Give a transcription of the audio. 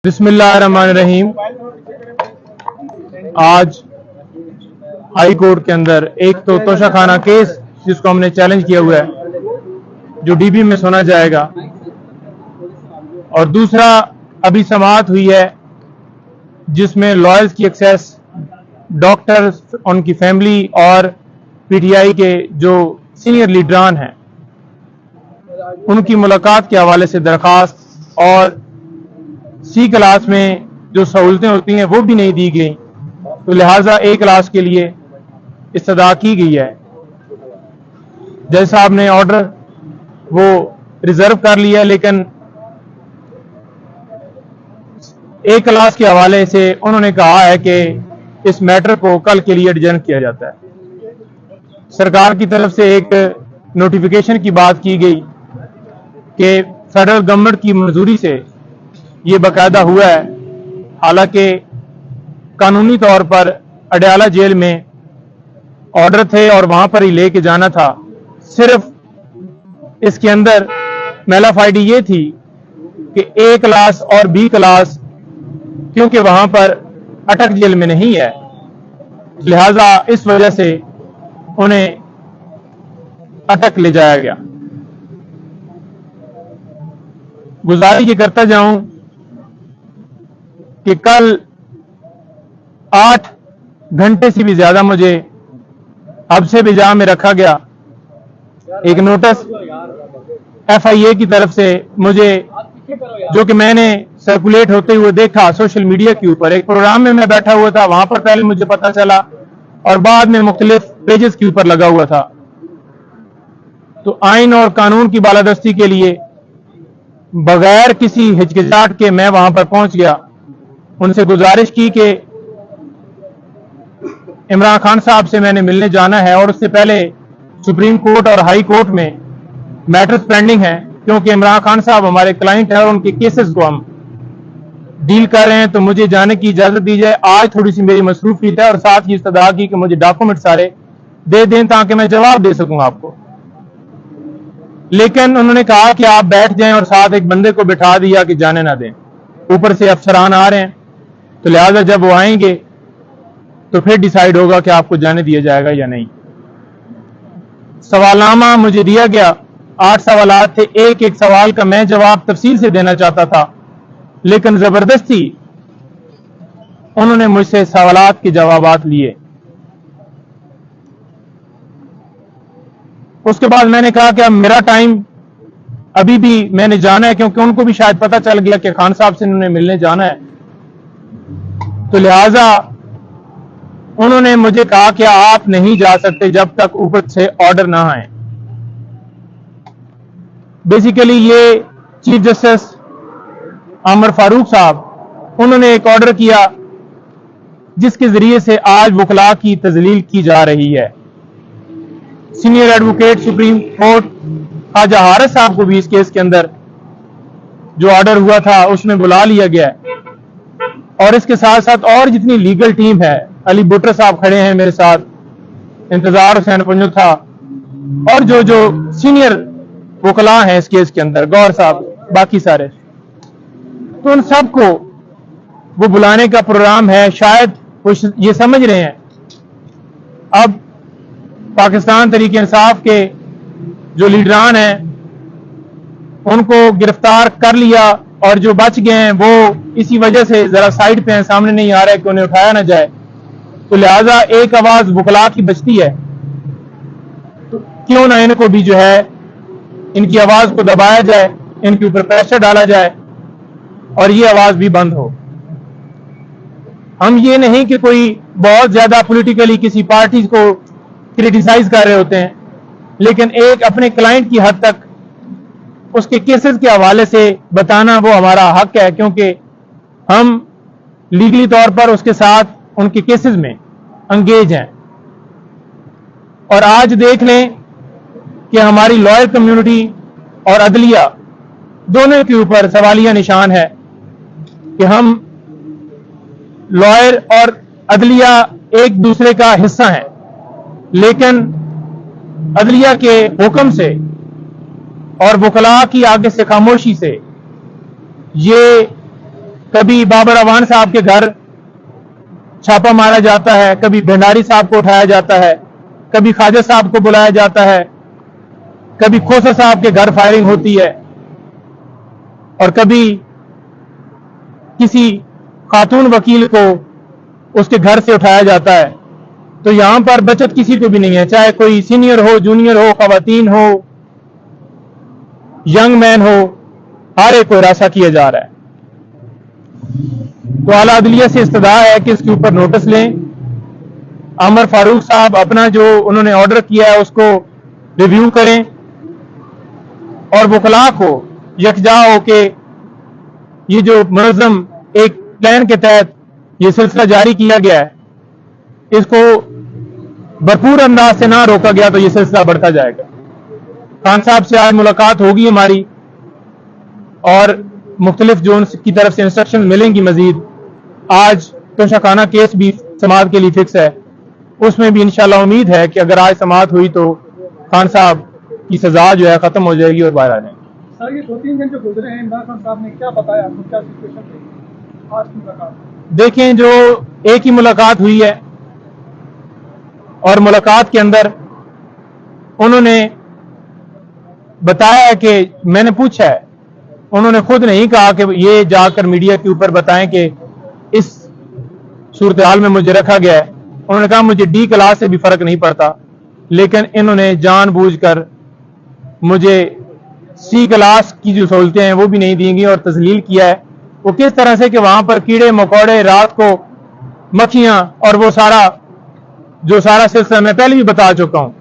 बिस्मिल्लाहिर्रहमानिर्रहीम। आज high court के अंदर एक तो तोशाखाना केस जिसको हमने चैलेंज किया हुआ है जो डीबी में सुना जाएगा, और दूसरा अभी समाअत हुई है जिसमें लॉयर्स की एक्सेस, डॉक्टर्स, उनकी फैमिली और पीटीआई के जो सीनियर लीडरान हैं उनकी मुलाकात के हवाले से दरखास्त और सी क्लास में जो सहूलतें होती हैं वो भी नहीं दी गई, तो लिहाजा ए क्लास के लिए इस्तदा की गई है। जज साहब ने ऑर्डर वो रिजर्व कर लिया, लेकिन ए क्लास के हवाले से उन्होंने कहा है कि इस मैटर को कल के लिए एडजर्न किया जाता है। सरकार की तरफ से एक नोटिफिकेशन की बात की गई कि फेडरल गवर्नमेंट की मंजूरी से ये बाकायदा हुआ है, हालांकि कानूनी तौर पर अडयाला जेल में ऑर्डर थे और वहां पर ही लेके जाना था। सिर्फ इसके अंदर मेलाफाइडी ये थी कि ए क्लास और बी क्लास क्योंकि वहां पर अटक जेल में नहीं है, लिहाजा इस वजह से उन्हें अटक ले जाया गया। गुजारिश ये करता जाऊं कि कल 8 घंटे से भी ज्यादा मुझे हब्से बिजा में रखा गया। एक नोटिस एफआईए की तरफ से मुझे, जो कि मैंने सर्कुलेट होते हुए देखा सोशल मीडिया के ऊपर, एक प्रोग्राम में मैं बैठा हुआ था, वहां पर पहले मुझे पता चला और बाद में मुख्तलिफ पेजेस के ऊपर लगा हुआ था। तो आइन और कानून की बालादस्ती के लिए बगैर किसी हिचकिचाहट के मैं वहां पर पहुंच गया। उनसे गुजारिश की कि इमरान खान साहब से मैंने मिलने जाना है और उससे पहले सुप्रीम कोर्ट और हाई कोर्ट में मैटर्स पेंडिंग हैं, क्योंकि इमरान खान साहब हमारे क्लाइंट हैं और उनके केसेस को हम डील कर रहे हैं, तो मुझे जाने की इजाजत दी जाए। आज थोड़ी सी मेरी मसरूफियत है और साथ ही इस्तदा की कि मुझे डॉक्यूमेंट सारे दे दें ताकि मैं जवाब दे सकूं आपको। लेकिन उन्होंने कहा कि आप बैठ जाएं और साथ एक बंदे को बिठा दिया कि जाने ना दें। ऊपर से अफसरान आ रहे हैं, तो लिहाजा जब वो आएंगे तो फिर डिसाइड होगा कि आपको जाने दिया जाएगा या नहीं। सवालनामा मुझे दिया गया, 8 सवालात थे। एक एक सवाल का मैं जवाब तफसील से देना चाहता था, लेकिन जबरदस्ती उन्होंने मुझसे सवालात के जवाबात लिए। उसके बाद मैंने कहा कि अब मेरा टाइम अभी भी मैंने जाना है, क्योंकि उनको भी शायद पता चल गया कि खान साहब से उन्होंने मिलने जाना है, तो लिहाजा उन्होंने मुझे कहा कि आप नहीं जा सकते जब तक ऊपर से ऑर्डर ना आए। बेसिकली ये चीफ जस्टिस आमर फारूक साहब, उन्होंने एक ऑर्डर किया जिसके जरिए से आज वकला की तजलील की जा रही है। Senior advocate supreme court Khawaja Haris साहब को भी इस केस के अंदर जो ऑर्डर हुआ था उसमें बुला लिया गया है, और इसके साथ साथ और जितनी लीगल टीम है, अली बुटर साहब खड़े हैं मेरे साथ, इंतजार हुसैन पंजू था, और जो जो सीनियर वकला हैं इस केस के अंदर, गौर साहब, बाकी सारे, तो उन सबको वो बुलाने का प्रोग्राम है। शायद वो ये समझ रहे हैं अब पाकिस्तान तहरीक इंसाफ के जो लीडरान हैं उनको गिरफ्तार कर लिया, और जो बच गए हैं वो इसी वजह से जरा साइड पे हैं, सामने नहीं आ रहा है कि उन्हें उठाया ना जाए, तो लिहाजा एक आवाज वकला की बचती है, तो क्यों ना इनको भी जो है इनकी आवाज को दबाया जाए, इनके ऊपर प्रेशर डाला जाए और ये आवाज भी बंद हो। हम ये नहीं कि कोई बहुत ज्यादा पॉलिटिकली किसी पार्टी को क्रिटिसाइज कर रहे होते हैं, लेकिन एक अपने क्लाइंट की हद तक उसके केसेस के हवाले से बताना वो हमारा हक है, क्योंकि हम लीगली तौर पर उसके साथ उनके केसेस में अंगेज हैं। और आज देख लें कि हमारी लॉयर कम्युनिटी और अदलिया दोनों के ऊपर सवालिया निशान है कि हम लॉयर और अदलिया एक दूसरे का हिस्सा हैं, लेकिन अदलिया के हुक्म से और वकला की आगे से खामोशी से ये کبھی بابر اعوان صاحب کے گھر چھاپا مارا جاتا ہے، کبھی بھنڈاری صاحب کو اٹھایا جاتا ہے، کبھی خواجہ صاحب کو بلایا جاتا ہے، کبھی کھوسا صاحب کے گھر فائرنگ ہوتی ہے، اور کبھی کسی خاتون وکیل کو اس کے گھر سے اٹھایا جاتا ہے۔ تو یہاں پر بچت کسی کو بھی نہیں ہے، چاہے کوئی سینئر ہو، جونیئر ہو، خواتین ہو، ینگ مین ہو، ہر ایک کو ہراساں کیا جا رہا ہے۔ تو اعلیٰ عدلیہ سے استدعا ہے کہ اس کے اوپر نوٹس لیں، عمر فاروق صاحب اپنا جو انہوں نے آرڈر کیا ہے اس کو ریویو کریں، اور وکلاء کو یکجا ہو کے یہ جو منظم ایک پلان کے تحت یہ سلسلہ جاری کیا گیا ہے، اس کو بھرپور انداز سے نہ روکا گیا تو یہ سلسلہ بڑھتا جائے گا۔ خان صاحب سے آج ملاقات ہوگی ہماری، اور مختلف جو ان کی طرف سے انسٹرکشن ملیں گی مزید۔ آج توشہ خانہ کیس بھی سماعت کے لیے فکس ہے، اس میں بھی انشاءاللہ امید ہے کہ اگر آج سماعت ہوئی تو خان صاحب کی سزا جو ہے ختم ہو جائے گی اور باہر آ جائیں گے۔ سر یہ 2-3 دن جو گزرے ہیں، عمران خان صاحب نے کیا بتایا آپ کو، کیا سچویشن تھی آج کی ملاقات؟ دیکھیں، جو ایک ہی ملاقات ہوئی ہے، اور ملاقات کے اندر انہوں نے بتایا کہ میں نے پوچھا ہے، انہوں نے خود نہیں کہا کہ یہ جا کر میڈیا کے اوپر بتائیں کہ اس صورتحال میں مجھے رکھا گیا ہے۔ انہوں نے کہا مجھے ڈی کلاس سے بھی فرق نہیں پڑتا، لیکن انہوں نے جان بوجھ کر مجھے سی کلاس کی جو سہولتیں ہیں وہ بھی نہیں دیں گی، اور تذلیل کیا ہے۔ وہ کس طرح سے کہ وہاں پر کیڑے مکوڑے، رات کو مکھیاں، اور وہ سارا سلسلہ میں پہلے بھی بتا چکا ہوں۔